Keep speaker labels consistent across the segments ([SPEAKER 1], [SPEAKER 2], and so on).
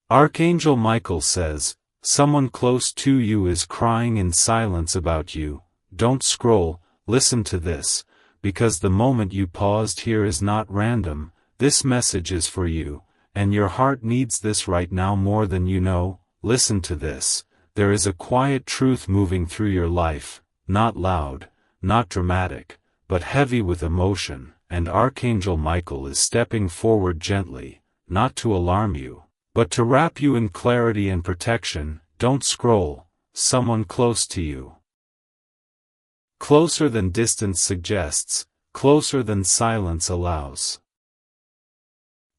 [SPEAKER 1] Archangel Michael says, someone close to you is crying in silence about you. Don't scroll, listen to this, because the moment you paused here is not random. This message is for you, and your heart needs this right now more than you know. Listen to this. There is a quiet truth moving through your life, not loud, not dramatic, but heavy with emotion, and Archangel Michael is stepping forward gently, not to alarm you, but to wrap you in clarity and protection. Don't scroll, someone close to you. Closer than distance suggests, closer than silence allows.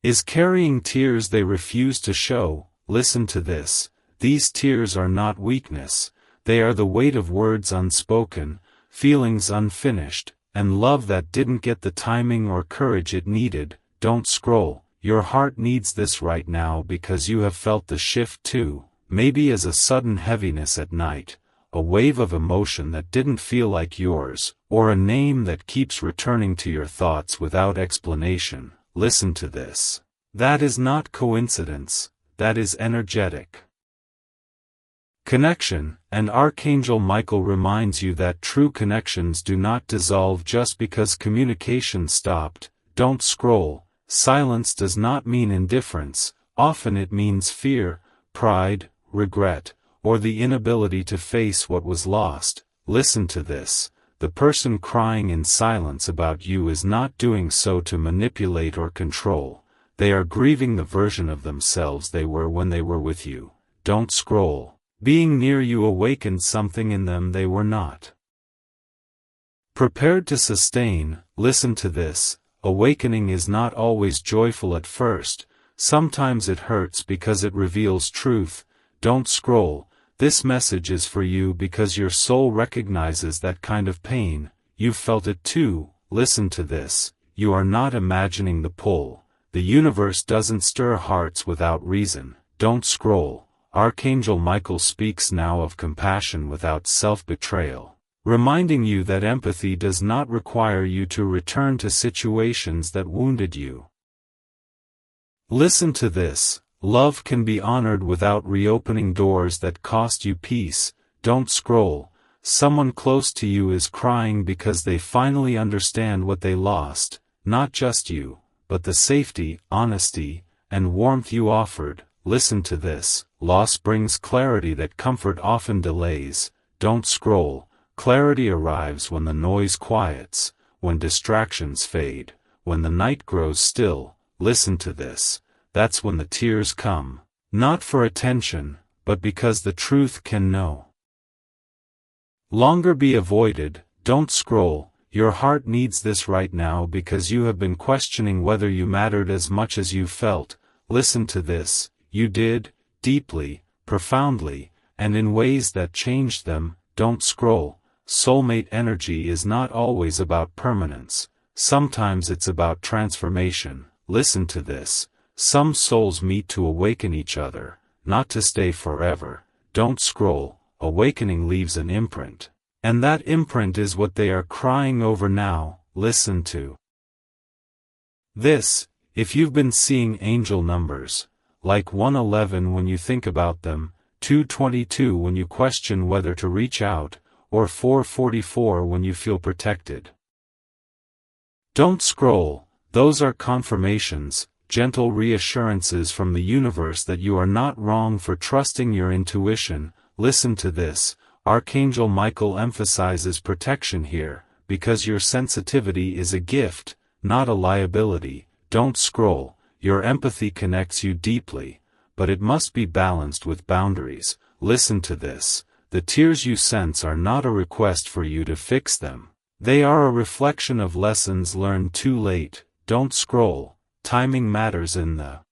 [SPEAKER 1] Is carrying tears they refuse to show. Listen to this. These tears are not weakness, they are the weight of words unspoken, feelings unfinished, and love that didn't get the timing or courage it needed. Don't scroll, your heart needs this right now because you have felt the shift too, maybe as a sudden heaviness at night, a wave of emotion that didn't feel like yours, or a name that keeps returning to your thoughts without explanation. Listen to this. That is not coincidence, that is energetic connection, and Archangel Michael reminds you that true connections do not dissolve just because communication stopped. Don't scroll. Silence does not mean indifference, often it means fear, pride, regret, or the inability to face what was lost. Listen to this. The person crying in silence about you is not doing so to manipulate or control. They are grieving the version of themselves they were when they were with you. Don't scroll. Being near you awakened something in them they were not prepared to sustain. Listen to this. Awakening is not always joyful at first. Sometimes it hurts because it reveals truth. Don't scroll. This message is for you because your soul recognizes that kind of pain. You've felt it too. Listen to this. You are not imagining the pull. The universe doesn't stir hearts without reason. Don't scroll. Archangel Michael speaks now of compassion without self-betrayal, reminding you that empathy does not require you to return to situations that wounded you. Listen to this. Love can be honored without reopening doors that cost you peace. Don't scroll. Someone close to you is crying because they finally understand what they lost, not just you, but the safety, honesty, and warmth you offered. Listen to this. Loss brings clarity that comfort often delays. Don't scroll. Clarity arrives when the noise quiets, when distractions fade, when the night grows still. Listen to this. That's when the tears come. Not for attention, but because the truth can no longer be avoided. Don't scroll. Your heart needs this right now because you have been questioning whether you mattered as much as you felt. Listen to this. You did, deeply, profoundly, and in ways that changed them. Don't scroll. Soulmate energy is not always about permanence. Sometimes it's about transformation. Listen to this. Some souls meet to awaken each other, not to stay forever. Don't scroll. Awakening leaves an imprint. And that imprint is what they are crying over now. Listen to this. If you've been seeing angel numbers, like 111 when you think about them, 222 when you question whether to reach out, or 444 when you feel protected. Don't scroll. Those are confirmations, gentle reassurances from the universe that you are not wrong for trusting your intuition. Listen to this. Archangel Michael emphasizes protection here, because your sensitivity is a gift, not a liability. Don't scroll. Your empathy connects you deeply, but it must be balanced with boundaries. Listen to this. The tears you sense are not a request for you to fix them. They are a reflection of lessons learned too late. Don't scroll. Timing matters in the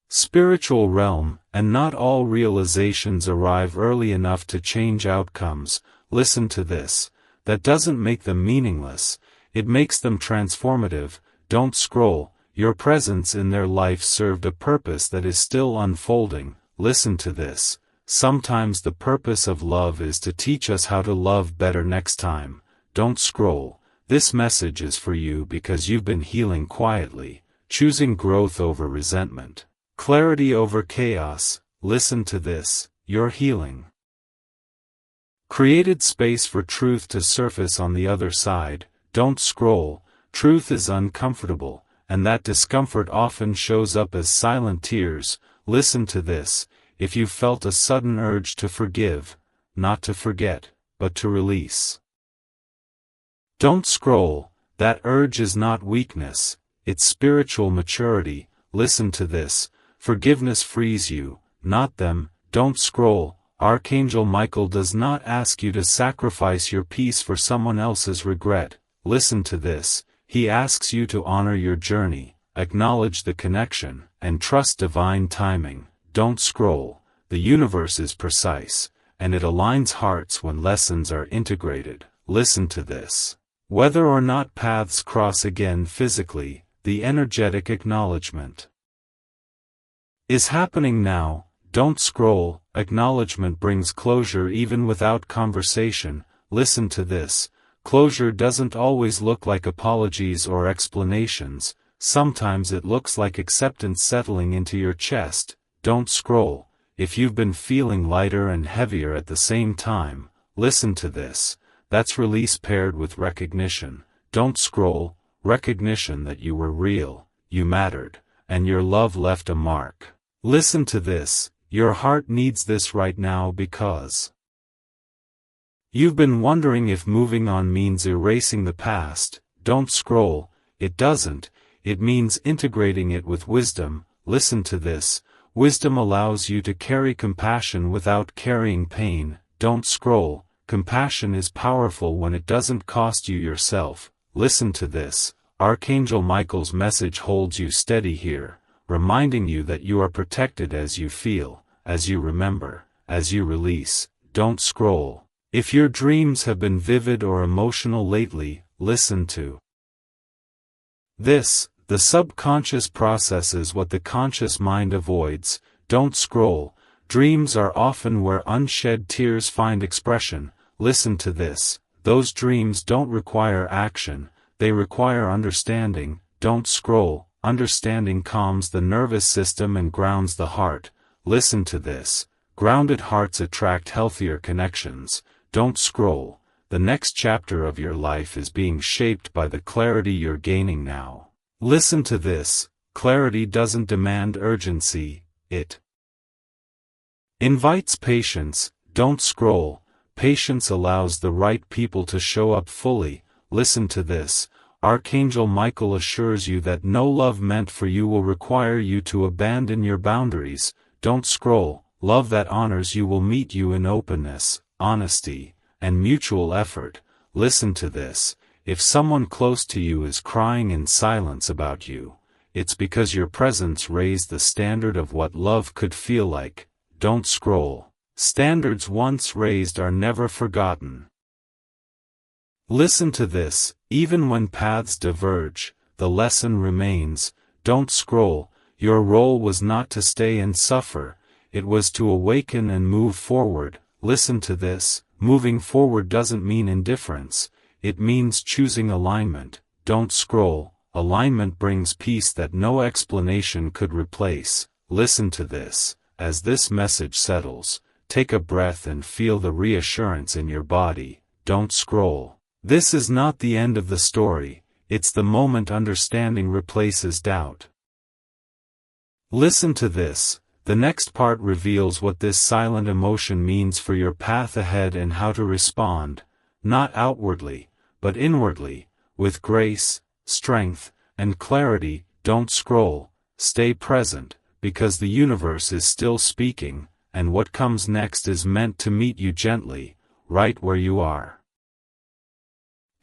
[SPEAKER 1] spiritual realm, and not all realizations arrive early enough to change outcomes. Listen to this. That doesn't make them meaningless. It makes them transformative. Don't scroll. Your presence in their life served a purpose that is still unfolding. Listen to this. Sometimes the purpose of love is to teach us how to love better next time. Don't scroll. This message is for you because you've been healing quietly, choosing growth over resentment, Clarity over chaos. Listen to this, your healing. Created space for truth to surface on the other side. Don't scroll. Truth is uncomfortable, and that discomfort often shows up as silent tears. Listen to this. If you felt a sudden urge to forgive, not to forget, but to release. Don't scroll. That urge is not weakness, it's spiritual maturity. Listen to this. Forgiveness frees you, not them. Don't scroll. Archangel Michael does not ask you to sacrifice your peace for someone else's regret. Listen to this. He asks you to honor your journey, acknowledge the connection, and trust divine timing. Don't scroll. The universe is precise, and it aligns hearts when lessons are integrated. Listen to this. Whether or not paths cross again physically, the energetic acknowledgement is happening now. Don't scroll. Acknowledgement brings closure even without conversation. Listen to this. Closure doesn't always look like apologies or explanations. Sometimes it looks like acceptance settling into your chest. Don't scroll. If you've been feeling lighter and heavier at the same time, listen to this. That's release paired with recognition. Don't scroll. Recognition that you were real, you mattered, and your love left a mark. Listen to this. Your heart needs this right now because you've been wondering if moving on means erasing the past. Don't scroll. It doesn't. It means integrating it with wisdom. Listen to this. Wisdom allows you to carry compassion without carrying pain. Don't scroll. Compassion is powerful when it doesn't cost you yourself. Listen to this. Archangel Michael's message holds you steady here, reminding you that you are protected as you feel, as you remember, as you release. Don't scroll. If your dreams have been vivid or emotional lately, listen to this. The subconscious processes what the conscious mind avoids. Don't scroll. Dreams are often where unshed tears find expression. Listen to this. Those dreams don't require action, they require understanding. Don't scroll. Understanding calms the nervous system and grounds the heart. Listen to this. Grounded hearts attract healthier connections. Don't scroll. The next chapter of your life is being shaped by the clarity you're gaining now. Listen to this. Clarity doesn't demand urgency, it invites patience. Don't scroll. Patience allows the right people to show up fully. Listen to this. Archangel Michael assures you that no love meant for you will require you to abandon your boundaries. Don't scroll. Love that honors you will meet you in openness, honesty, and mutual effort. Listen to this. If someone close to you is crying in silence about you, it's because your presence raised the standard of what love could feel like. Don't scroll. Standards once raised are never forgotten. Listen to this. Even when paths diverge, the lesson remains. Don't scroll. Your role was not to stay and suffer, it was to awaken and move forward. Listen to this. Moving forward doesn't mean indifference. It means choosing alignment. Don't scroll. Alignment brings peace that no explanation could replace. Listen to this. As this message settles, take a breath and feel the reassurance in your body. Don't scroll. This is not the end of the story, it's the moment understanding replaces doubt. Listen to this. The next part reveals what this silent emotion means for your path ahead and how to respond, not outwardly, but inwardly, with grace, strength, and clarity. Don't scroll. Stay present, because the universe is still speaking, and what comes next is meant to meet you gently, right where you are.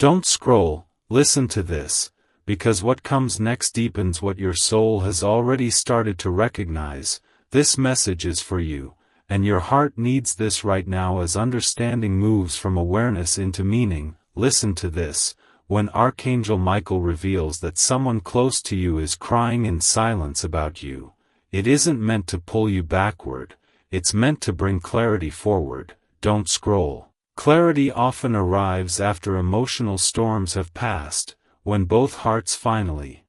[SPEAKER 1] Don't scroll. Listen to this, because what comes next deepens what your soul has already started to recognize. This message is for you, and your heart needs this right now as understanding moves from awareness into meaning. Listen to this. When Archangel Michael reveals that someone close to you is crying in silence about you, it isn't meant to pull you backward, it's meant to bring clarity forward. Don't scroll. Clarity often arrives after emotional storms have passed, when both hearts finally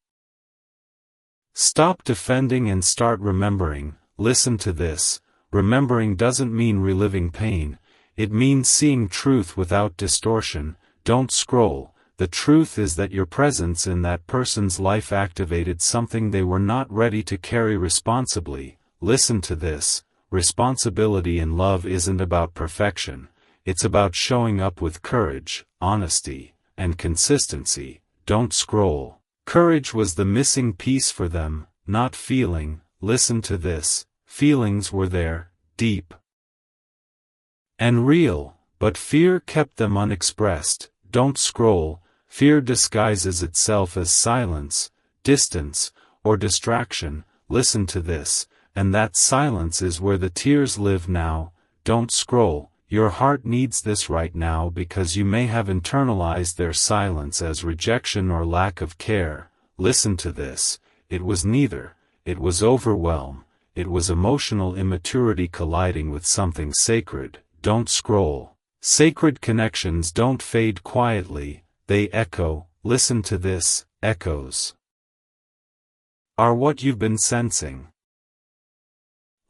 [SPEAKER 1] Stop defending and start remembering. Listen to this. Remembering doesn't mean reliving pain. It means seeing truth without distortion. Don't scroll. The truth is that your presence in that person's life activated something they were not ready to carry responsibly. Listen to this. Responsibility in love isn't about perfection. It's about showing up with courage, honesty, and consistency. Don't scroll. Courage was the missing piece for them, not feeling. Listen to this. Feelings were there, deep and real, but fear kept them unexpressed. Don't scroll. Fear disguises itself as silence, distance, or distraction. Listen to this. And that silence is where the tears live now. Don't scroll. Your heart needs this right now because you may have internalized their silence as rejection or lack of care. Listen to this. It was neither. It was overwhelm. It was emotional immaturity colliding with something sacred. Don't scroll. Sacred connections don't fade quietly, they echo. Listen to this. Echoes are what you've been sensing.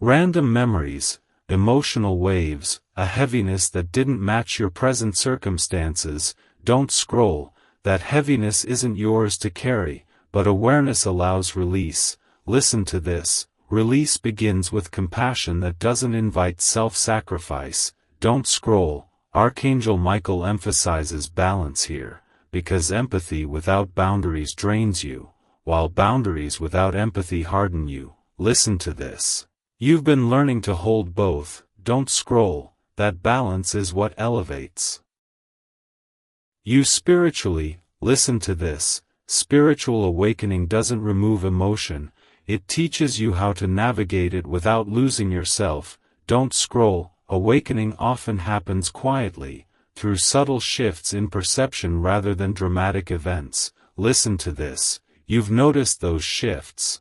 [SPEAKER 1] Random memories, emotional waves, a heaviness that didn't match your present circumstances. Don't scroll. That heaviness isn't yours to carry, but awareness allows release. Listen to this. Release begins with compassion that doesn't invite self-sacrifice. Don't scroll. Archangel Michael emphasizes balance here, because empathy without boundaries drains you, while boundaries without empathy harden you. Listen to this. You've been learning to hold both. Don't scroll. That balance is what elevates you spiritually. Listen to this. Spiritual awakening doesn't remove emotion. It teaches you how to navigate it without losing yourself. Don't scroll. Awakening often happens quietly, through subtle shifts in perception rather than dramatic events. Listen to this. You've noticed those shifts.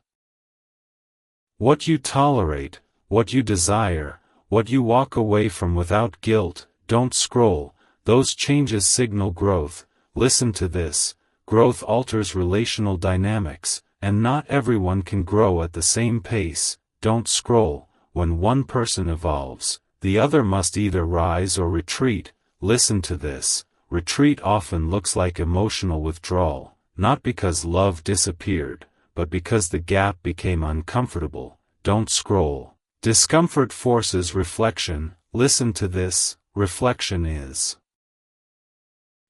[SPEAKER 1] What you tolerate, what you desire, what you walk away from without guilt. Don't scroll. Those changes signal growth. Listen to this. Growth alters relational dynamics, and not everyone can grow at the same pace. Don't scroll. When one person evolves, the other must either rise or retreat. Listen to this. Retreat often looks like emotional withdrawal, not because love disappeared, but because the gap became uncomfortable. Don't scroll. Discomfort forces reflection. Listen to this. Reflection is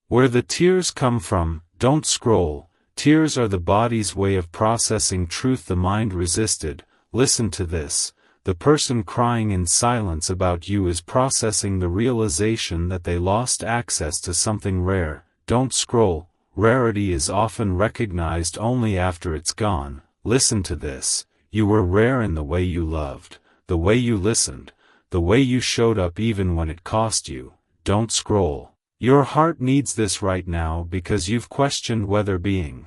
[SPEAKER 1] where the tears come from. Don't scroll. Tears are the body's way of processing truth the mind resisted. Listen to this. The person crying in silence about you is processing the realization that they lost access to something rare. Don't scroll. Rarity is often recognized only after it's gone. Listen to this. You were rare in the way you loved, the way you listened, the way you showed up even when it cost you. Don't scroll. Your heart needs this right now because you've questioned whether being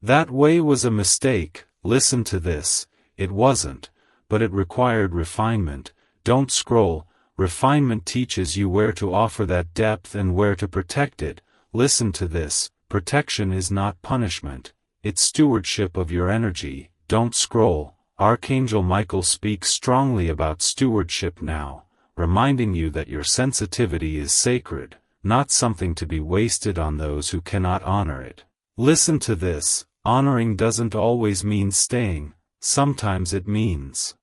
[SPEAKER 1] that way was a mistake. Listen to this. It wasn't, but it required refinement. Don't scroll. Refinement teaches you where to offer that depth and where to protect it. Listen to this. Protection is not punishment. It's stewardship of your energy. Don't scroll. Archangel Michael speaks strongly about stewardship now, reminding you that your sensitivity is sacred, not something to be wasted on those who cannot honor it. Listen to this. Honoring doesn't always mean staying. Sometimes it means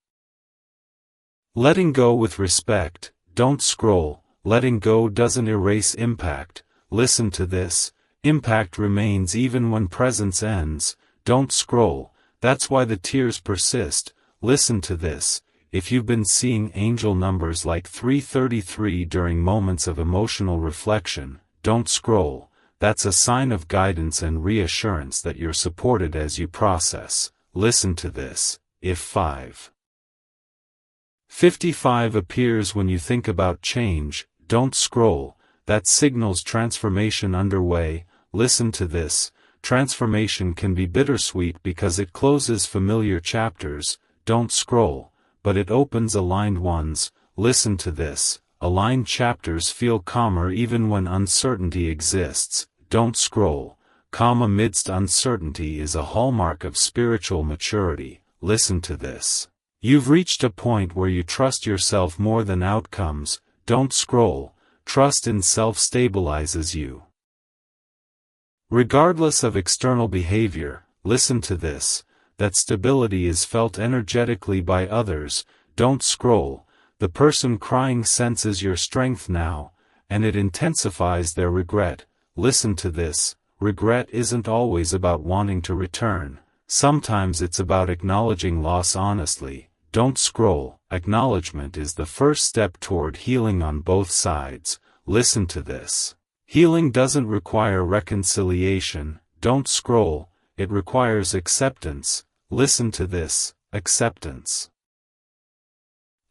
[SPEAKER 1] letting go with respect. Don't scroll. Letting go doesn't erase impact. Listen to this. Impact remains even when presence ends. Don't scroll. That's why the tears persist. Listen to this. If you've been seeing angel numbers like 333 during moments of emotional reflection, don't scroll. That's a sign of guidance and reassurance that you're supported as you process. Listen to this. If 555 appears when you think about change, don't scroll. That signals transformation underway. Listen to this. Transformation can be bittersweet because it closes familiar chapters. Don't scroll, but it opens aligned ones. Listen to this. Aligned chapters feel calmer even when uncertainty exists. Don't scroll. calm amidst uncertainty is a hallmark of spiritual maturity. Listen to this. You've reached a point where you trust yourself more than outcomes. Don't scroll. Trust in self stabilizes you. Regardless of external behavior, listen to this. That stability is felt energetically by others. Don't scroll. The person crying senses your strength now, and it intensifies their regret. Listen to this. Regret isn't always about wanting to return. Sometimes it's about acknowledging loss honestly. Don't scroll. Acknowledgement is the first step toward healing on both sides. Listen to this. Healing doesn't require reconciliation. Don't scroll. It requires acceptance. Listen to this. Acceptance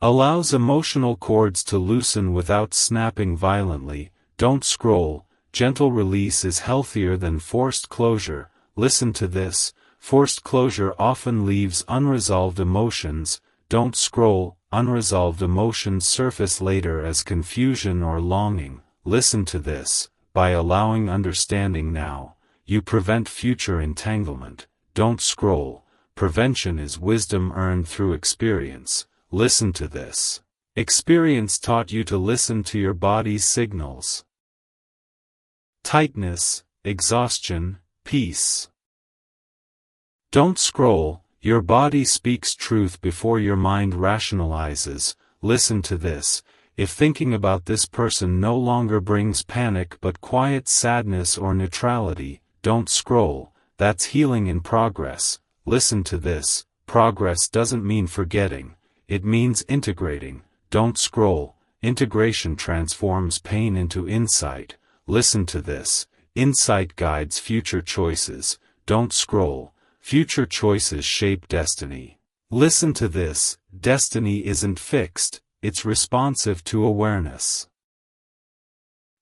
[SPEAKER 1] allows emotional cords to loosen without snapping violently. Don't scroll. Gentle release is healthier than forced closure. Listen to this. Forced closure often leaves unresolved emotions. Don't scroll. Unresolved emotions surface later as confusion or longing. Listen to this. By allowing understanding now, you prevent future entanglement. Don't scroll. Prevention is wisdom earned through experience. Listen to this. Experience taught you to listen to your body's signals. Tightness, exhaustion, peace. Don't scroll. Your body speaks truth before your mind rationalizes. Listen to this. If thinking about this person no longer brings panic but quiet sadness or neutrality, don't scroll. That's healing in progress. Listen to this. Progress doesn't mean forgetting. It means integrating. Don't scroll. Integration transforms pain into insight. Listen to this. Insight guides future choices. Don't scroll. Future choices shape destiny. Listen to this. Destiny isn't fixed. It's responsive to awareness.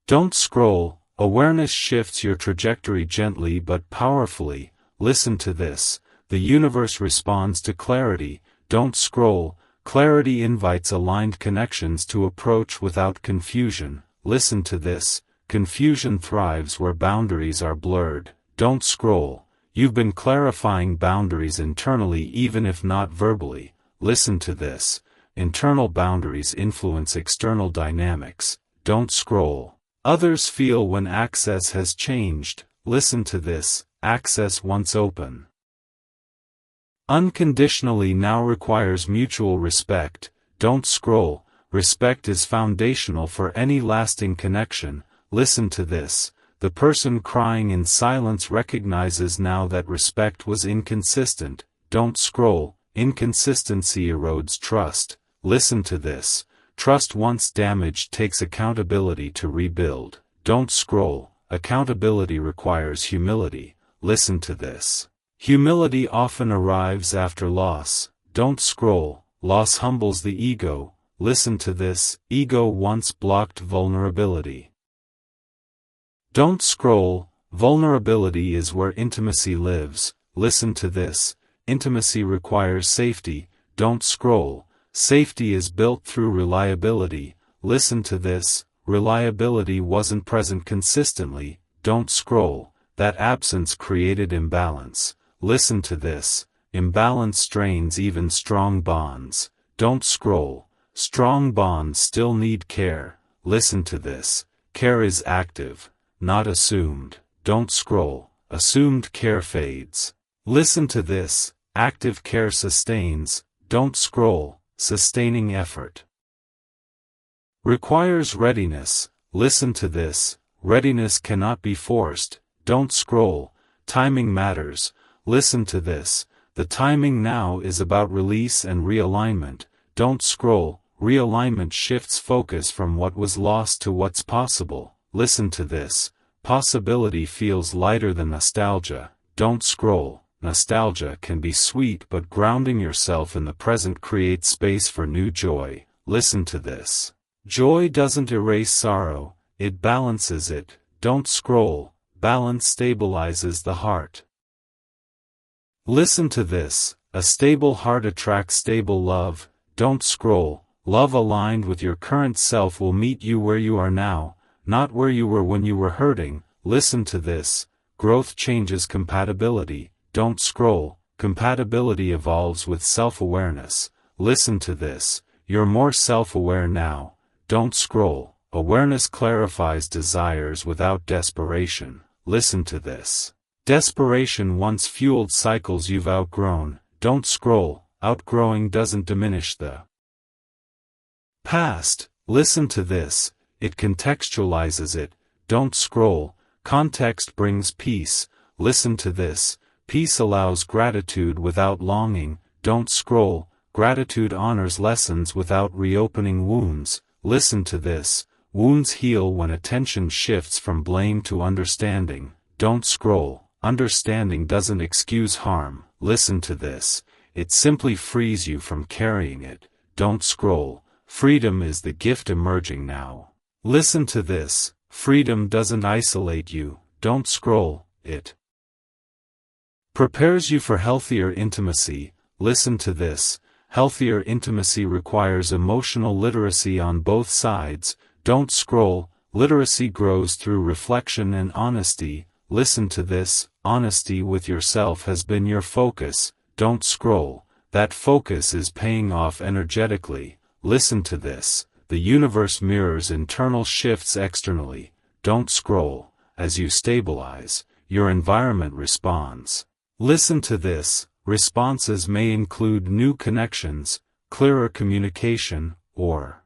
[SPEAKER 1] Don't scroll. Awareness shifts your trajectory gently but powerfully. Listen to this. The universe responds to clarity. Don't scroll. Clarity invites aligned connections to approach without confusion. Listen to this. Confusion thrives where boundaries are blurred. Don't scroll. You've been clarifying boundaries internally even if not verbally. Listen to this. Internal boundaries influence external dynamics. Don't scroll. Others feel when access has changed. Listen to this. Access once open unconditionally now requires mutual respect. Don't scroll. Respect is foundational for any lasting connection. Listen to this. The person crying in silence recognizes now that respect was inconsistent. Don't scroll. Inconsistency erodes trust. Listen to this. Trust once damaged takes accountability to rebuild. Don't scroll. Accountability requires humility. Listen to this. Humility often arrives after loss. Don't scroll. Loss humbles the ego. Listen to this. Ego once blocked vulnerability. Don't scroll. Vulnerability is where intimacy lives. Listen to this. Intimacy requires safety. Don't scroll. Safety is built through reliability. Listen to this. Reliability wasn't present consistently. Don't scroll. That absence created imbalance. Listen to this. Imbalance strains even strong bonds. Don't scroll. Strong bonds still need care. Listen to this. Care is active, not assumed. Don't scroll. Assumed care fades. Listen to this. Active care sustains. Don't scroll. Sustaining effort requires readiness. Listen to this. Readiness cannot be forced. Don't scroll. Timing matters. Listen to this. The timing now is about release and realignment. Don't scroll. Realignment shifts focus from what was lost to what's possible. Listen to this. Possibility feels lighter than nostalgia. Don't scroll. Nostalgia can be sweet, but grounding yourself in the present creates space for new joy. Listen to this. Joy doesn't erase sorrow, it balances it. Don't scroll. Balance stabilizes the heart. Listen to this. A stable heart attracts stable love. Don't scroll. Love aligned with your current self will meet you where you are now, not where you were when you were hurting. Listen to this. growth changes compatibility, don't scroll, compatibility evolves with self-awareness, listen to this, you're more self-aware now, don't scroll, awareness clarifies desires without desperation, listen to this. Desperation once fueled cycles you've outgrown, don't scroll, outgrowing doesn't diminish the past, listen to this, it contextualizes it, don't scroll, context brings peace, listen to this, peace allows gratitude without longing, don't scroll, gratitude honors lessons without reopening wounds, listen to this, wounds heal when attention shifts from blame to understanding, don't scroll, understanding doesn't excuse harm, listen to this, it simply frees you from carrying it, don't scroll, freedom is the gift emerging now. Listen to this, freedom doesn't isolate you, don't scroll, it prepares you for healthier intimacy, listen to this, healthier intimacy requires emotional literacy on both sides, don't scroll, literacy grows through reflection and honesty, listen to this, honesty with yourself has been your focus, don't scroll, that focus is paying off energetically, listen to this, the universe mirrors internal shifts externally, don't scroll, as you stabilize, your environment responds. Listen to this, responses may include new connections, clearer communication, or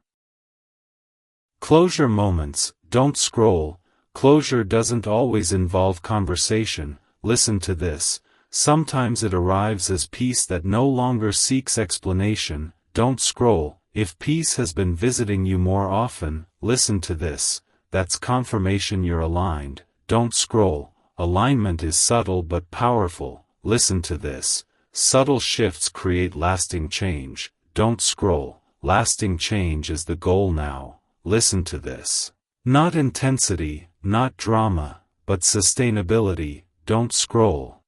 [SPEAKER 1] closure moments, don't scroll, closure doesn't always involve conversation, listen to this, sometimes it arrives as peace that no longer seeks explanation, don't scroll, if peace has been visiting you more often, listen to this, that's confirmation you're aligned, don't scroll, alignment is subtle but powerful, listen to this, subtle shifts create lasting change, don't scroll, lasting change is the goal now, listen to this. Not intensity, not drama, but sustainability, don't scroll.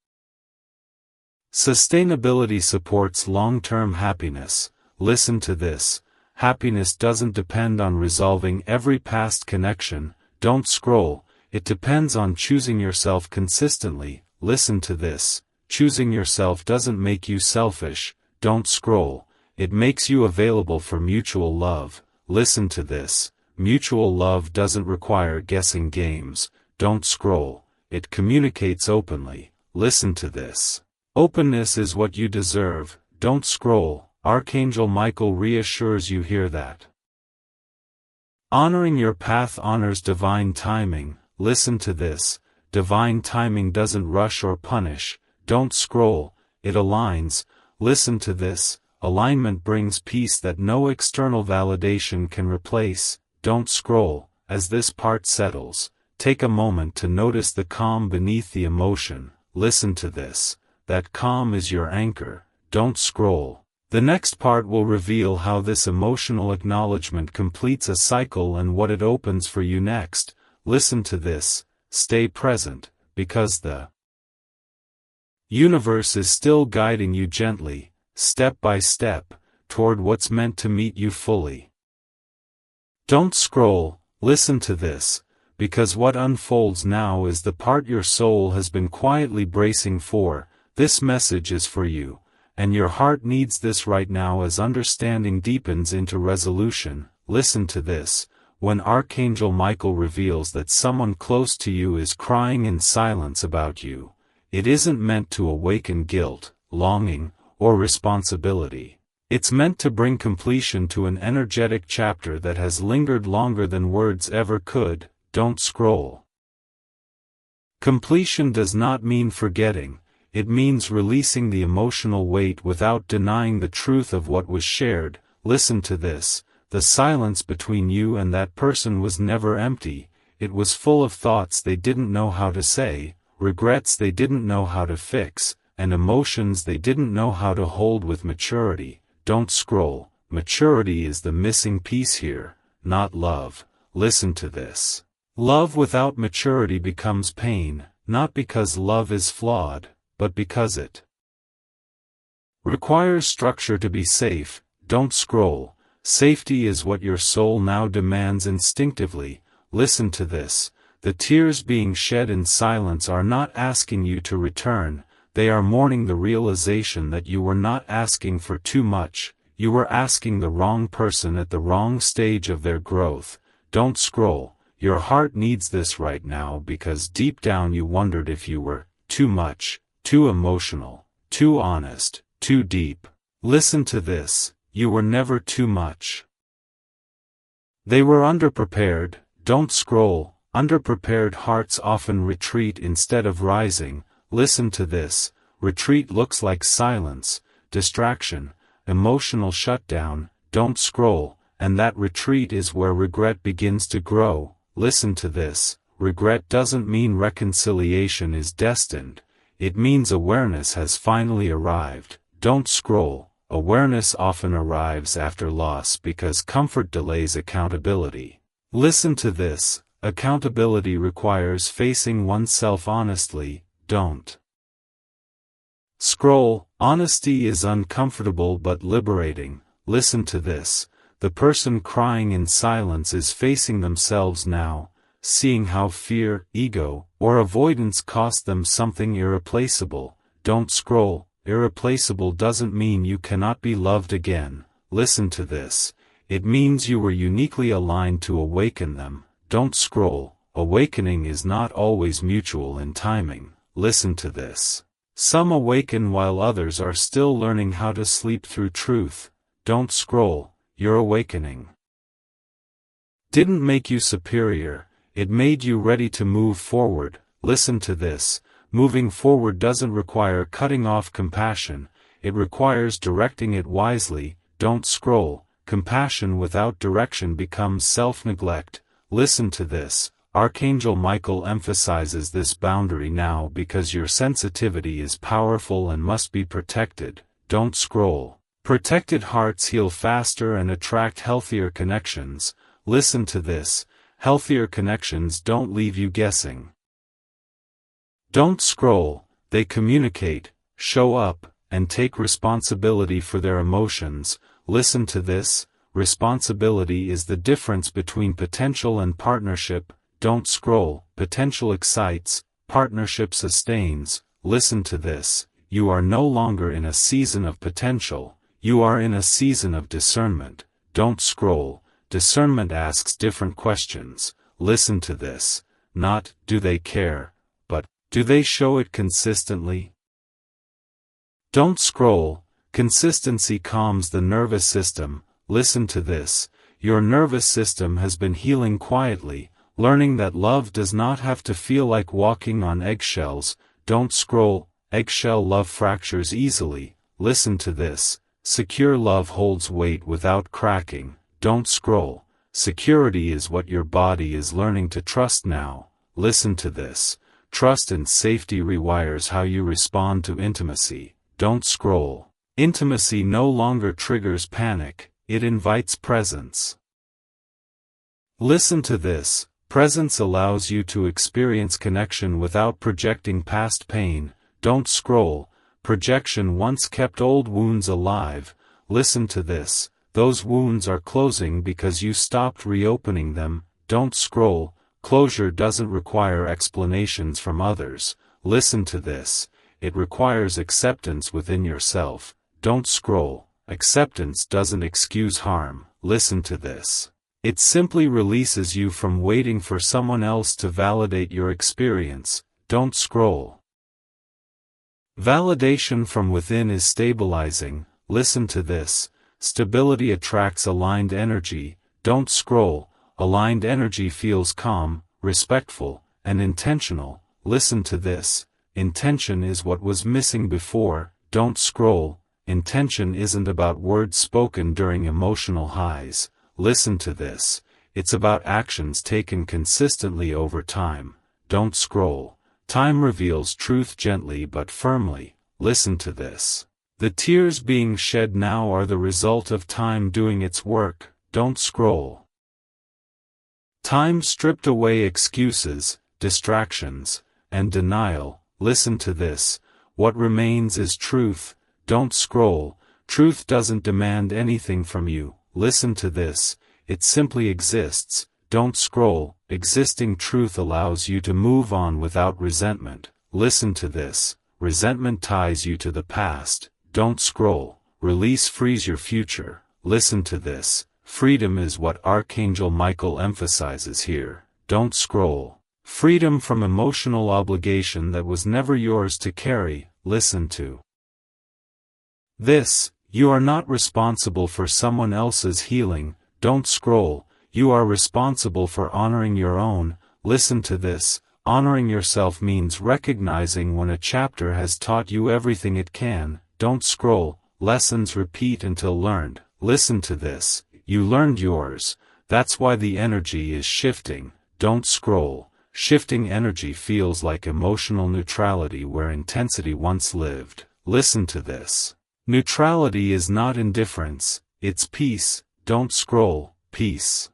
[SPEAKER 1] Sustainability supports long-term happiness, listen to this, happiness doesn't depend on resolving every past connection, don't scroll, it depends on choosing yourself consistently, listen to this, choosing yourself doesn't make you selfish, don't scroll, it makes you available for mutual love, listen to this, mutual love doesn't require guessing games, don't scroll, it communicates openly, listen to this. Openness is what you deserve, don't scroll, Archangel Michael reassures you hear that. Honoring your path honors divine timing, listen to this, divine timing doesn't rush or punish, don't scroll, it aligns, listen to this, alignment brings peace that no external validation can replace, don't scroll, as this part settles, take a moment to notice the calm beneath the emotion, listen to this, that calm is your anchor, don't scroll. The next part will reveal how this emotional acknowledgement completes a cycle and what it opens for you next, listen to this, stay present, because the universe is still guiding you gently, step by step, toward what's meant to meet you fully. Don't scroll, listen to this, because what unfolds now is the part your soul has been quietly bracing for, this message is for you, and your heart needs this right now as understanding deepens into resolution, listen to this, when Archangel Michael reveals that someone close to you is crying in silence about you, it isn't meant to awaken guilt, longing, or responsibility. It's meant to bring completion to an energetic chapter that has lingered longer than words ever could, don't scroll. Completion does not mean forgetting, it means releasing the emotional weight without denying the truth of what was shared, listen to this, the silence between you and that person was never empty, it was full of thoughts they didn't know how to say, regrets they didn't know how to fix, and emotions they didn't know how to hold with maturity. Don't scroll, maturity is the missing piece here, not love, listen to this. Love without maturity becomes pain, not because love is flawed, but because it requires structure to be safe, don't scroll, safety is what your soul now demands instinctively, listen to this, The tears being shed in silence are not asking you to return, they are mourning the realization that you were not asking for too much, you were asking the wrong person at the wrong stage of their growth. Don't scroll, your heart needs this right now because deep down you wondered if you were too much, too emotional, too honest, too deep. Listen to this, you were never too much. They were underprepared. Don't scroll. Underprepared hearts often retreat instead of rising. Listen to this, retreat looks like silence, distraction, emotional shutdown. Don't scroll, and that retreat is where regret begins to grow. Listen to this, regret doesn't mean reconciliation is destined, it means awareness has finally arrived. Don't scroll, awareness often arrives after loss because comfort delays accountability. Listen to this, accountability requires facing oneself honestly. Don't scroll, honesty is uncomfortable but liberating. Listen to this, the person crying in silence is facing themselves now, seeing how fear, ego, or avoidance cost them something irreplaceable. Don't scroll, irreplaceable doesn't mean you cannot be loved again. Listen to this, it means you were uniquely aligned to awaken them. Don't scroll, awakening is not always mutual in timing. Listen to this. Some awaken while others are still learning how to sleep through truth. Don't scroll, your awakening didn't make you superior, it made you ready to move forward. Listen to this, moving forward doesn't require cutting off compassion, it requires directing it wisely. Don't scroll, compassion without direction becomes self-neglect. Listen to this, Archangel Michael emphasizes this boundary now because your sensitivity is powerful and must be protected. Don't scroll. Protected hearts heal faster and attract healthier connections. Listen to this, healthier connections don't leave you guessing. Don't scroll, they communicate, show up, and take responsibility for their emotions. Listen to this, responsibility is the difference between potential and partnership. Don't scroll, potential excites, partnership sustains. Listen to this, you are no longer in a season of potential, you are in a season of discernment. Don't scroll, discernment asks different questions. Listen to this, not, do they care, but, do they show it consistently? Don't scroll, consistency calms the nervous system. Listen to this, your nervous system has been healing quietly, learning that love does not have to feel like walking on eggshells. Don't scroll, eggshell love fractures easily. Listen to this, secure love holds weight without cracking. Don't scroll, security is what your body is learning to trust now. Listen to this, trust and safety rewires how you respond to intimacy. Don't scroll, intimacy no longer triggers panic, it invites presence. Listen to this, presence allows you to experience connection without projecting past pain. Don't scroll, projection once kept old wounds alive. Listen to this, those wounds are closing because you stopped reopening them. Don't scroll, closure doesn't require explanations from others. Listen to this, it requires acceptance within yourself. Don't scroll, acceptance doesn't excuse harm. Listen to this, it simply releases you from waiting for someone else to validate your experience. Don't scroll. Validation from within is stabilizing. Listen to this, stability attracts aligned energy. Don't scroll, aligned energy feels calm, respectful, and intentional. Listen to this, intention is what was missing before. Don't scroll, intention isn't about words spoken during emotional highs. Listen to this, it's about actions taken consistently over time. Don't scroll, time reveals truth gently but firmly. Listen to this, the tears being shed now are the result of time doing its work. Don't scroll. Time stripped away excuses, distractions, and denial. Listen to this, what remains is truth. Don't scroll, truth doesn't demand anything from you. Listen to this, it simply exists. don't scroll. Existing truth allows you to move on without resentment. Listen to this. Resentment ties you to the past. Don't scroll. Release frees your future. Listen to this. Freedom is what Archangel Michael emphasizes here. Don't scroll. Freedom from emotional obligation that was never yours to carry. Listen to this. You are not responsible for someone else's healing. Don't scroll. You are responsible for honoring your own. Listen to this. Honoring yourself means recognizing when a chapter has taught you everything it can. Don't scroll. Lessons repeat until learned. Listen to this. You learned yours. That's why the energy is shifting. Don't scroll. Shifting energy feels like emotional neutrality where intensity once lived. Listen to this. Neutrality is not indifference, it's peace. Don't scroll. Peace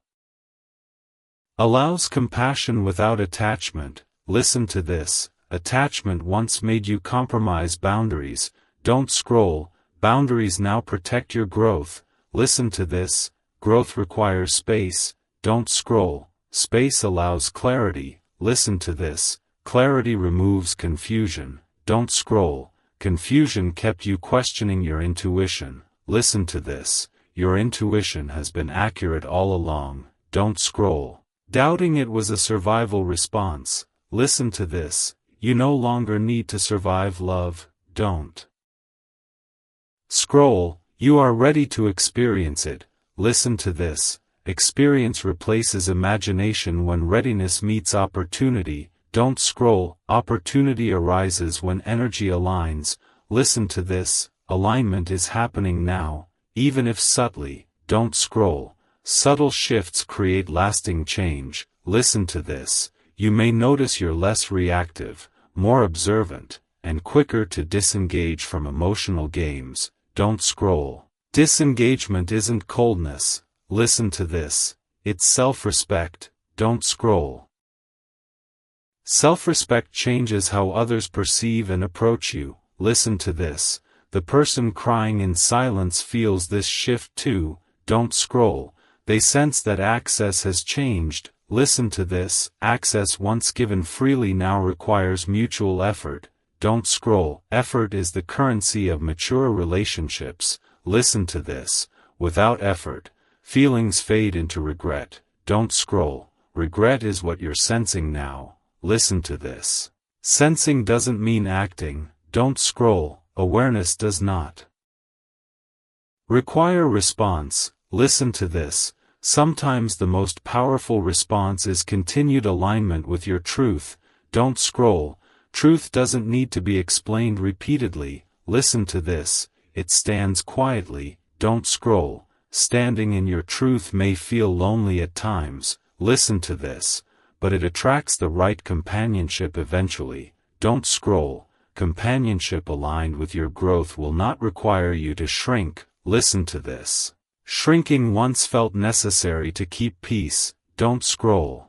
[SPEAKER 1] allows compassion without attachment. Listen to this. Attachment once made you compromise boundaries. Don't scroll. Boundaries now protect your growth. Listen to this. Growth requires space. Don't scroll. Space allows clarity. Listen to this. Clarity removes confusion. Don't scroll. Confusion kept you questioning your intuition. Listen to this. Your intuition has been accurate all along. Don't scroll. Doubting it was a survival response. Listen to this. You no longer need to survive love. Don't scroll. You are ready to experience it. Listen to this. Experience replaces imagination when readiness meets opportunity. Don't scroll. Opportunity arises when energy aligns. Listen to this. Alignment is happening now, even if subtly. Don't scroll. Subtle shifts create lasting change. Listen to this. You may notice you're less reactive, more observant, and quicker to disengage from emotional games. Don't scroll. Disengagement isn't coldness. Listen to this. It's self-respect. Don't scroll. Self-respect changes how others perceive and approach you. Listen to this. The person crying in silence feels this shift too. Don't scroll. They sense that access has changed. Listen to this. Access once given freely now requires mutual effort. Don't scroll. Effort is the currency of mature relationships. Listen to this. Without effort, feelings fade into regret. Don't scroll. Regret is what you're sensing now. Listen to this. Sensing doesn't mean acting. Don't scroll. Awareness does not require response. Listen to this. Sometimes the most powerful response is continued alignment with your truth. Don't scroll. Truth doesn't need to be explained repeatedly. Listen to this. It stands quietly. Don't scroll. Standing in your truth may feel lonely at times. Listen to this. But it attracts the right companionship eventually. Don't scroll. Companionship aligned with your growth will not require you to shrink. Listen to this. Shrinking once felt necessary to keep peace. Don't scroll.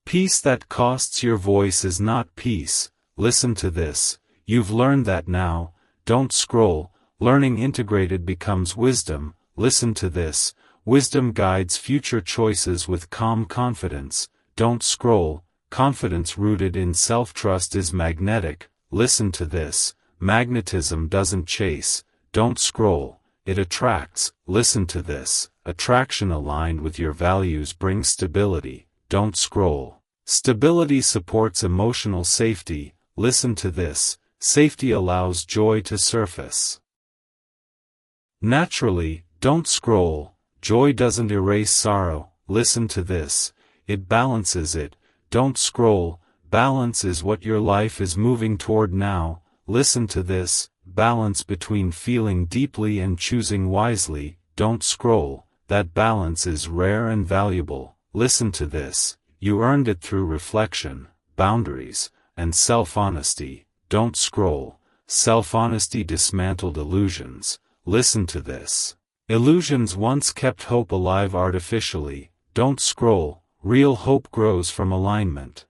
[SPEAKER 1] Peace that costs your voice is not peace. Listen to this. You've learned that now. Don't scroll. Learning integrated becomes wisdom. Listen to this. Wisdom guides future choices with calm confidence. Don't scroll. Confidence rooted in self-trust is magnetic. Listen to this. Magnetism doesn't chase. Don't scroll. It attracts. Listen to this. Attraction aligned with your values brings stability. Don't scroll. Stability supports emotional safety. Listen to this. Safety allows joy to surface naturally. Don't scroll. Joy doesn't erase sorrow. Listen to this. It balances it. Don't scroll. Balance is what your life is moving toward now. Listen to this. Balance between feeling deeply and choosing wisely. Don't scroll. That balance is rare and valuable. Listen to this. You earned it through reflection, boundaries, and self-honesty. Don't scroll. Self-honesty dismantled illusions. Listen to this. Illusions once kept hope alive artificially. Don't scroll. Real hope grows from alignment.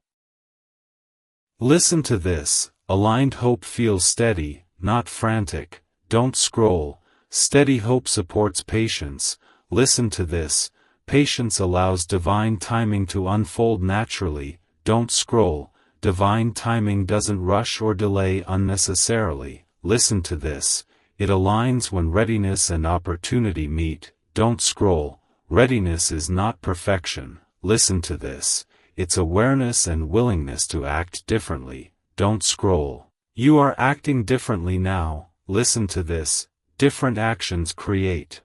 [SPEAKER 1] Listen to this. Aligned hope feels steady, not frantic. Don't scroll. Steady hope supports patience. Listen to this. Patience allows divine timing to unfold naturally. Don't scroll. Divine timing doesn't rush or delay unnecessarily. Listen to this. It aligns when readiness and opportunity meet. Don't scroll. Readiness is not perfection. Listen to this. It's awareness and willingness to act differently. Don't scroll. You are acting differently now. Listen to this. Different actions create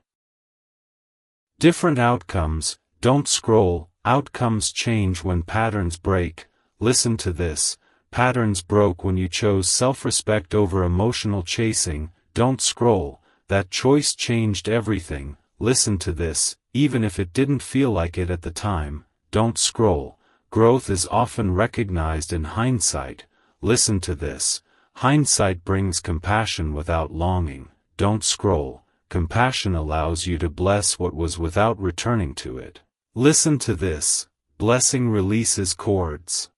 [SPEAKER 1] different outcomes. Don't scroll. Outcomes change when patterns break. Listen to this. Patterns broke when you chose self-respect over emotional chasing. Don't scroll. That choice changed everything. Listen to this. Even if it didn't feel like it at the time. Don't scroll. Growth is often recognized in hindsight. Listen to this. Hindsight brings compassion without longing. Don't scroll. Compassion allows you to bless what was without returning to it. Listen to this. Blessing releases cords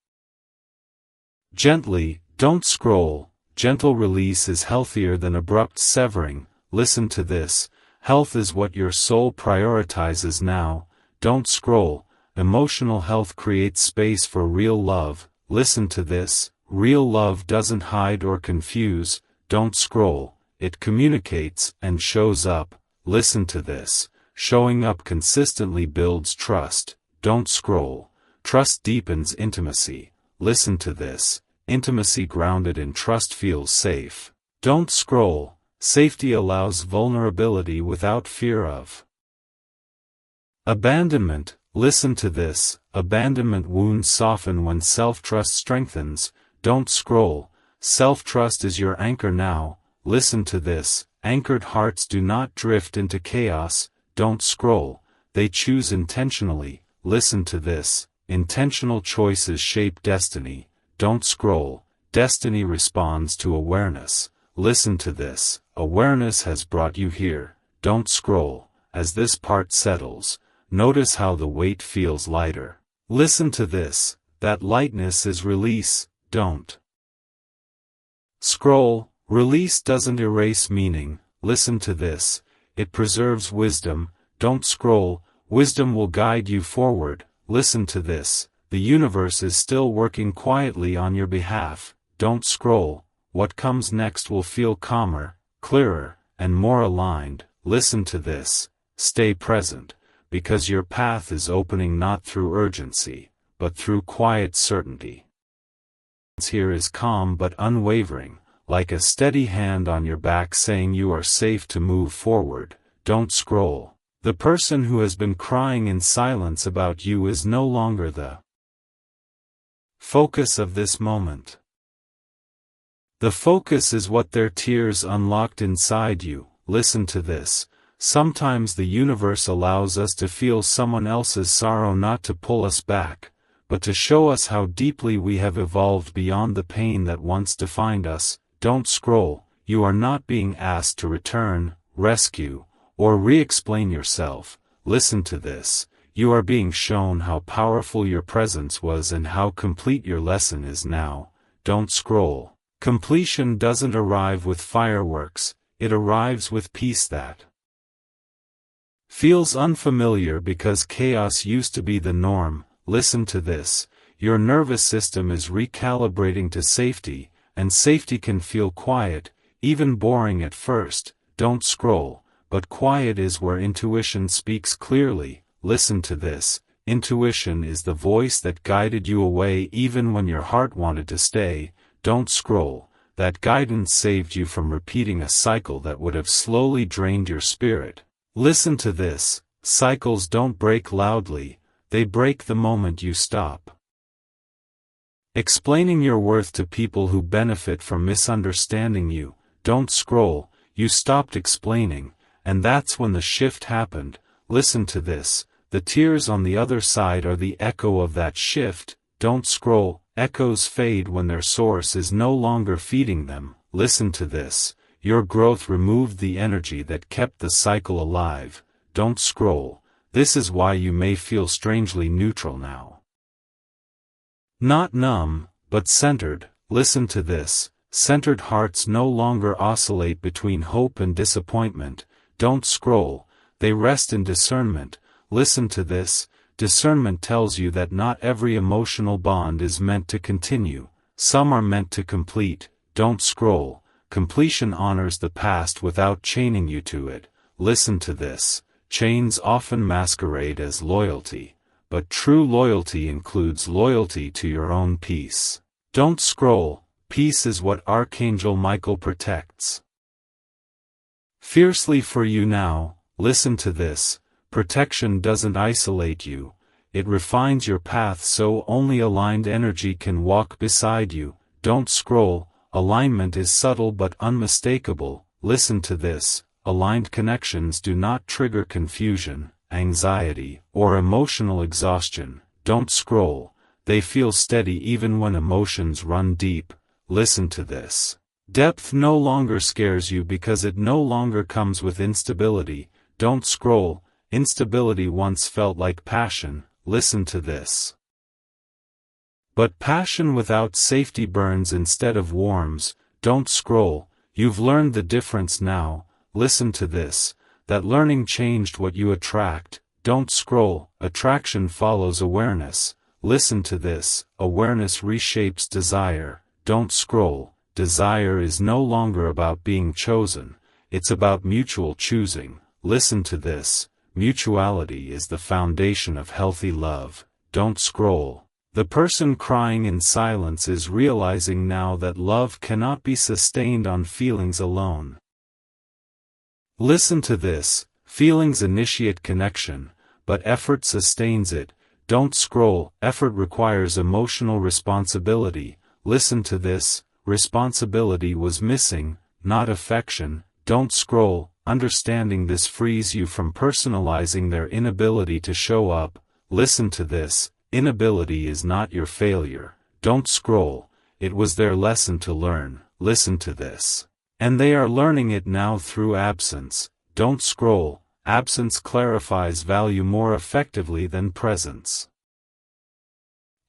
[SPEAKER 1] gently. Don't scroll. Gentle release is healthier than abrupt severing. Listen to this. Health is what your soul prioritizes now. Don't scroll. Emotional health creates space for real love. Listen to this. Real love doesn't hide or confuse. Don't scroll. It communicates and shows up. Listen to this. Showing up consistently builds trust. Don't scroll. Trust deepens intimacy. Listen to this. Intimacy grounded in trust feels safe. Don't scroll. Safety allows vulnerability without fear of abandonment. Listen to this. Abandonment wounds soften when self-trust strengthens. Don't scroll. Self-trust is your anchor now. Listen to this. Anchored hearts do not drift into chaos. Don't scroll. They choose intentionally. Listen to this. Intentional choices shape destiny. Don't scroll. Destiny responds to awareness. Listen to this. Awareness has brought you here. Don't scroll. As this part settles, notice how the weight feels lighter. Listen to this. That lightness is release. Don't scroll. Release doesn't erase meaning. Listen to this. It preserves wisdom. Don't scroll. Wisdom will guide you forward. Listen to this. The universe is still working quietly on your behalf. Don't scroll. What comes next will feel calmer, clearer, and more aligned. Listen to this. Stay present, because your path is opening not through urgency, but through quiet certainty. Here is calm but unwavering, like a steady hand on your back saying you are safe to move forward. Don't scroll. The person who has been crying in silence about you is no longer the focus of this moment. The focus is what their tears unlocked inside you. Listen to this. Sometimes the universe allows us to feel someone else's sorrow not to pull us back, but to show us how deeply we have evolved beyond the pain that once defined us. Don't scroll. You are not being asked to return, rescue, or re-explain yourself. Listen to this. You are being shown how powerful your presence was and how complete your lesson is now. Don't scroll. Completion doesn't arrive with fireworks, it arrives with peace that feels unfamiliar because chaos used to be the norm. Listen to this. Your nervous system is recalibrating to safety, and safety can feel quiet, even boring at first. Don't scroll, but quiet is where intuition speaks clearly. Listen to this. Intuition is the voice that guided you away even when your heart wanted to stay. Don't scroll. That guidance saved you from repeating a cycle that would have slowly drained your spirit. Listen to this. Cycles don't break loudly, they break the moment you stop explaining your worth to people who benefit from misunderstanding you. Don't scroll. You stopped explaining, and that's when the shift happened. Listen to this. The tears on the other side are the echo of that shift. Don't scroll. Echoes fade when their source is no longer feeding them. Listen to this. Your growth removed the energy that kept the cycle alive. Don't scroll. This is why you may feel strangely neutral now. Not numb, but centered. Listen to this. Centered hearts no longer oscillate between hope and disappointment. Don't scroll. They rest in discernment. listen to this. Discernment tells you that not every emotional bond is meant to continue, some are meant to complete. Don't scroll. Completion honors the past without chaining you to it. Listen to this. Chains often masquerade as loyalty, but true loyalty includes loyalty to your own peace. Don't scroll. Peace is what Archangel Michael protects. Fiercely for you now. Listen to this. Protection doesn't isolate you. It refines your path so only aligned energy can walk beside you. Don't scroll. Alignment is subtle but unmistakable. Listen to this. Aligned connections do not trigger confusion, anxiety, or emotional exhaustion. Don't scroll. They feel steady even when emotions run deep. Listen to this. Depth no longer scares you because it no longer comes with instability. Don't scroll. Instability once felt like passion. Listen to this. But passion without safety burns instead of warms. Don't scroll. You've learned the difference now. Listen to this. That learning changed what you attract. Don't scroll. Attraction follows awareness. Listen to this. Awareness reshapes desire. Don't scroll. Desire is no longer about being chosen. It's about mutual choosing. Listen to this. Mutuality is the foundation of healthy love. Don't scroll. The person crying in silence is realizing now that love cannot be sustained on feelings alone. Listen to this. Feelings initiate connection, but effort sustains it. Don't scroll. Effort requires emotional responsibility. Listen to this. Responsibility was missing, not affection. Don't scroll. Understanding this frees you from personalizing their inability to show up. Listen to this. Inability is not your failure. Don't scroll. It was their lesson to learn. Listen to this. And they are learning it now through absence. Don't scroll. Absence clarifies value more effectively than presence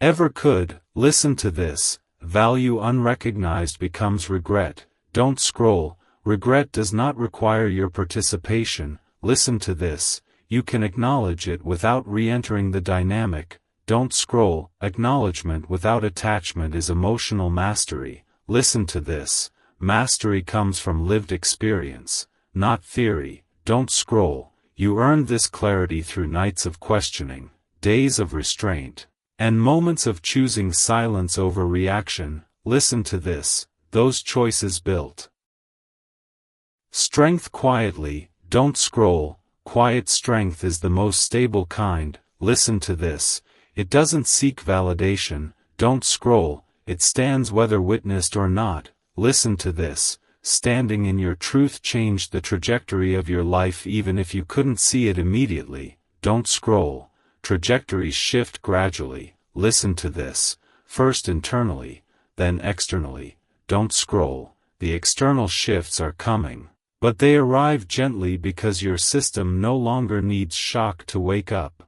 [SPEAKER 1] ever could. Listen to this. Value unrecognized becomes regret. Don't scroll. Regret does not require your participation. Listen to this. You can acknowledge it without re-entering the dynamic. Don't scroll. Acknowledgement without attachment is emotional mastery. Listen to this. Mastery comes from lived experience, not theory. Don't scroll. You earned this clarity through nights of questioning, days of restraint, and moments of choosing silence over reaction. Listen to this. Those choices built strength quietly. Don't scroll. Quiet strength is the most stable kind. Listen to this. It doesn't seek validation. Don't scroll. It stands whether witnessed or not. Listen to this. Standing in your truth changed the trajectory of your life even if you couldn't see it immediately. Don't scroll. Trajectories shift gradually. Listen to this. First internally, then externally. Don't scroll. The external shifts are coming, but they arrive gently because your system no longer needs shock to wake up.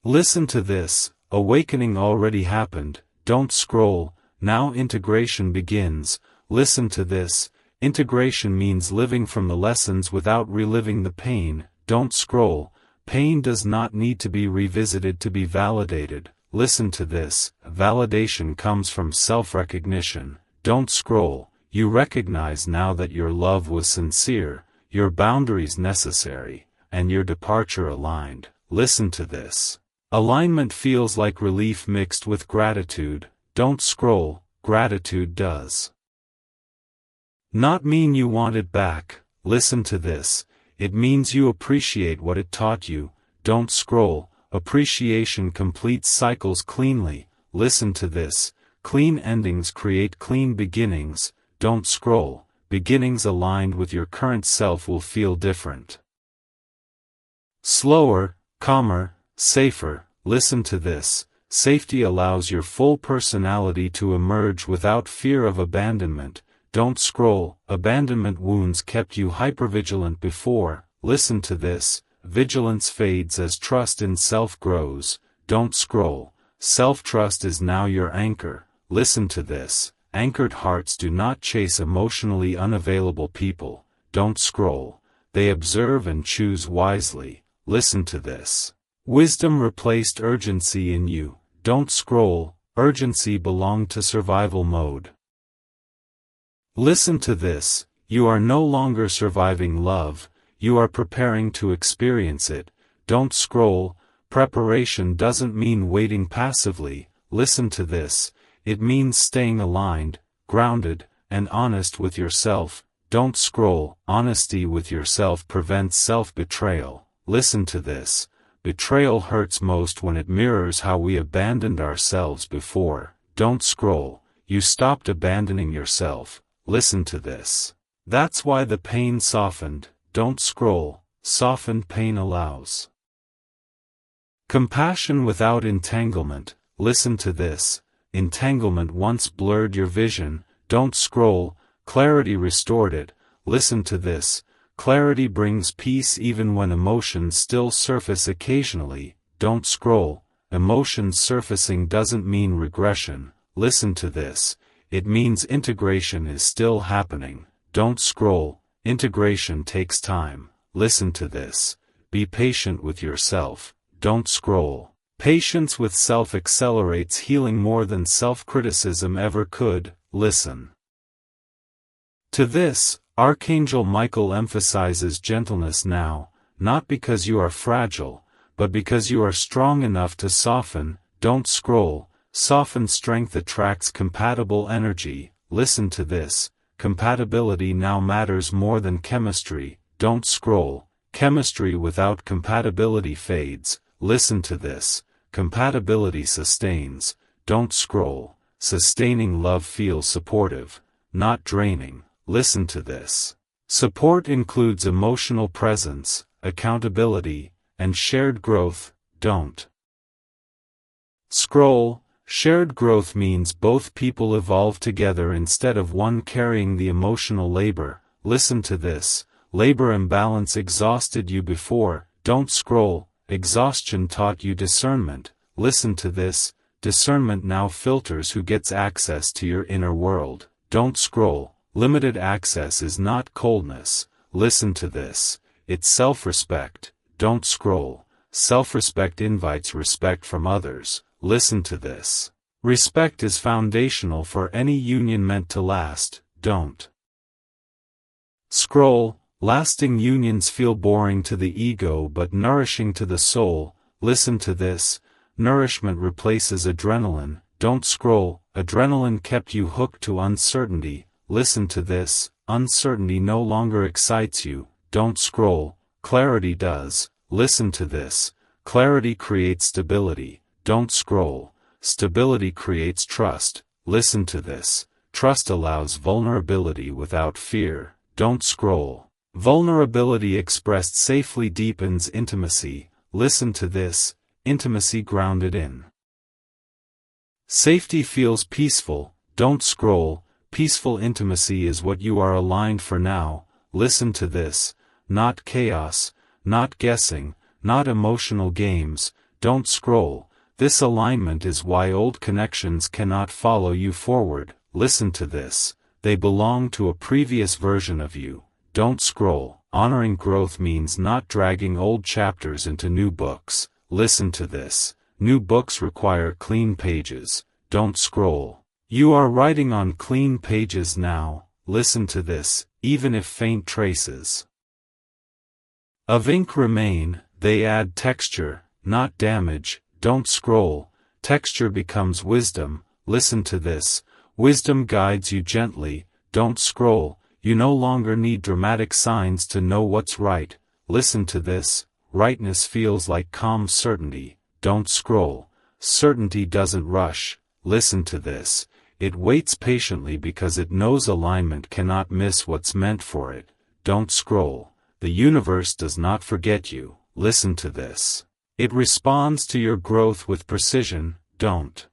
[SPEAKER 1] Listen to this. Awakening already happened. Don't scroll. Now integration begins. Listen to this. Integration means living from the lessons without reliving the pain. Don't scroll. Pain does not need to be revisited to be validated. Listen to this. Validation comes from self-recognition. Don't scroll. You recognize now that your love was sincere, your boundaries necessary, and your departure aligned. Listen to this. Alignment feels like relief mixed with gratitude. Don't scroll. Gratitude does not mean you want it back. Listen to this. It means you appreciate what it taught you. Don't scroll. Appreciation completes cycles cleanly. Listen to this. Clean endings create clean beginnings. Don't scroll. Beginnings aligned with your current self will feel different. Slower, calmer, safer. Listen to this. Safety allows your full personality to emerge without fear of abandonment. Don't scroll. Abandonment wounds kept you hypervigilant before. Listen to this. Vigilance fades as trust in self grows. Don't scroll. Self-trust is now your anchor. Listen to this. Anchored hearts do not chase emotionally unavailable people. Don't scroll. They observe and choose wisely. listen to this. Wisdom replaced urgency in you. Don't scroll, urgency belonged to survival mode. Listen to this, you are no longer surviving love, you are preparing to experience it. Don't scroll, preparation doesn't mean waiting passively, listen to this, it means staying aligned, grounded, and honest with yourself. Don't scroll, honesty with yourself prevents self-betrayal. Listen to this, betrayal hurts most when it mirrors how we abandoned ourselves before. Don't scroll, you stopped abandoning yourself. Listen to this. That's why the pain softened. Don't scroll, softened pain allows compassion without entanglement. Listen to this, entanglement once blurred your vision. Don't scroll, clarity restored it. Listen to this, clarity brings peace even when emotions still surface occasionally. Don't scroll, emotions surfacing doesn't mean regression. Listen to this, it means integration is still happening. Don't scroll, integration takes time. Listen to this, be patient with yourself. Don't scroll, patience with self accelerates healing more than self-criticism ever could. Listen to this, Archangel Michael emphasizes gentleness now, not because you are fragile, but because you are strong enough to soften. Don't scroll, softened strength attracts compatible energy. Listen to this, compatibility now matters more than chemistry. Don't scroll, chemistry without compatibility fades. Listen to this, compatibility sustains. Don't scroll, sustaining love feels supportive, not draining. Listen to this. Support includes emotional presence, accountability, and shared growth. Don't scroll, shared growth means both people evolve together instead of one carrying the emotional labor. Listen to this, labor imbalance exhausted you before. Don't scroll, exhaustion taught you discernment. Listen to this, discernment now filters who gets access to your inner world. Don't scroll, limited access is not coldness. Listen to this, it's self-respect. Don't scroll, self-respect invites respect from others. Listen to this, respect is foundational for any union meant to last. Don't scroll, lasting unions feel boring to the ego but nourishing to the soul. Listen to this, nourishment replaces adrenaline. Don't scroll, adrenaline kept you hooked to uncertainty. Listen to this, uncertainty no longer excites you. Don't scroll, clarity does. Listen to this, clarity creates stability. Don't scroll, stability creates trust. Listen to this, trust allows vulnerability without fear. Don't scroll, vulnerability expressed safely deepens intimacy. Listen to this, intimacy grounded in safety feels peaceful. Don't scroll, peaceful intimacy is what you are aligned for now. Listen to this, not chaos, not guessing, not emotional games. Don't scroll, this alignment is why old connections cannot follow you forward. Listen to this, they belong to a previous version of you. Don't scroll, honoring growth means not dragging old chapters into new books. Listen to this, new books require clean pages. Don't scroll, you are writing on clean pages now. Listen to this, even if faint traces of ink remain, they add texture, not damage. Don't scroll, texture becomes wisdom. Listen to this, wisdom guides you gently. Don't scroll, you no longer need dramatic signs to know what's right. Listen to this, rightness feels like calm certainty. Don't scroll, certainty doesn't rush. Listen to this, it waits patiently because it knows alignment cannot miss what's meant for it. Don't scroll, the universe does not forget you. Listen to this, it responds to your growth with precision. Don't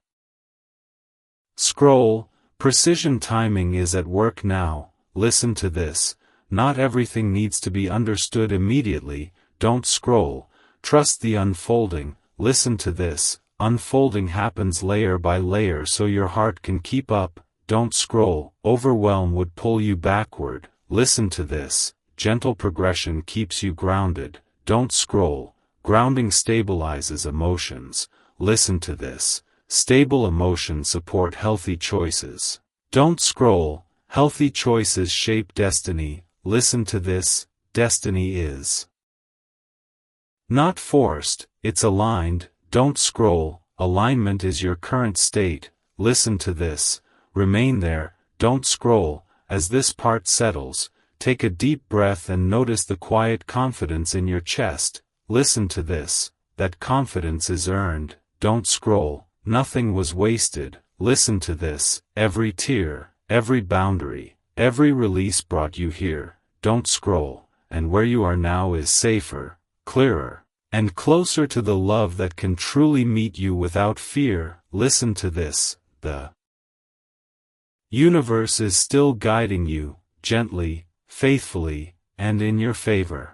[SPEAKER 1] scroll, precision timing is at work now. Listen to this, not everything needs to be understood immediately. Don't scroll, trust the unfolding. Listen to this, unfolding happens layer by layer so your heart can keep up. Don't scroll, overwhelm would pull you backward. Listen to this, gentle progression keeps you grounded. Don't scroll, Grounding stabilizes emotions. Listen to this. Stable emotions support healthy choices. Don't scroll. Healthy choices shape destiny. Listen to this. Destiny is not forced, it's aligned. Don't scroll. Alignment is your current state. Listen to this. Remain there. Don't scroll. As this part settles, take a deep breath and notice the quiet confidence in your chest. Listen to this. That confidence is earned. Don't scroll. Nothing was wasted. Listen to this. Every tear, every boundary, every release brought you here. Don't scroll. And where you are now is safer, clearer, and closer to the love that can truly meet you without fear. Listen to this. The universe is still guiding you, gently, faithfully, and in your favor.